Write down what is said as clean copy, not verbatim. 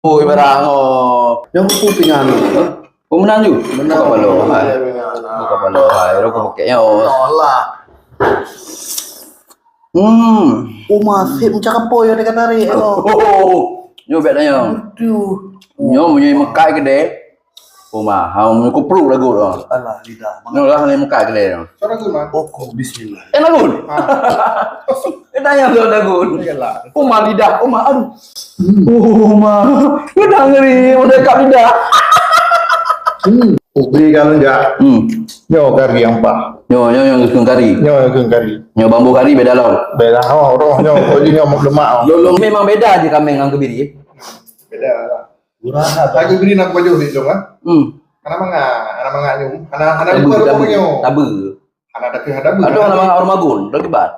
Uy, barang oh. Yang aku pingan. Pemenang ju. Menang. Buka balo. Hai. Iya, pingan. Buka balo. Hai. Lo kau pakai oh. Nolak. Oh masih mencakap po ya dekat hari. Oh. Nyo bet nyo. Aduh. Nyo punya mekai gede. Oh mahal, punya kupru lagu tu. Alah lidah. Nyo lah ni mekai gede tu. Cara gue mah. Oh kok bismillah. Lagu. Tanya tu lagu. Oh mah lidah. Oh mah aduh. Oh mah. Udah ngeri, udah dekat lidah. Beli kalau enggak, nyo kari yang pak, Nyo yang gusung kari. nyo yang kari. Nyo bambu kari beda lawan. Beda, roh nyo, kau nyo mau lemak. Lo memang beda aja kami dengan kebiri. Beda lah. Murah. Aku beri nak baju ni dong ah. Anak mangga nyum, anak Tabu, baru tabu, punya. tabu. Anak dah kehadapan. Ada orang orang magun, lagi bat.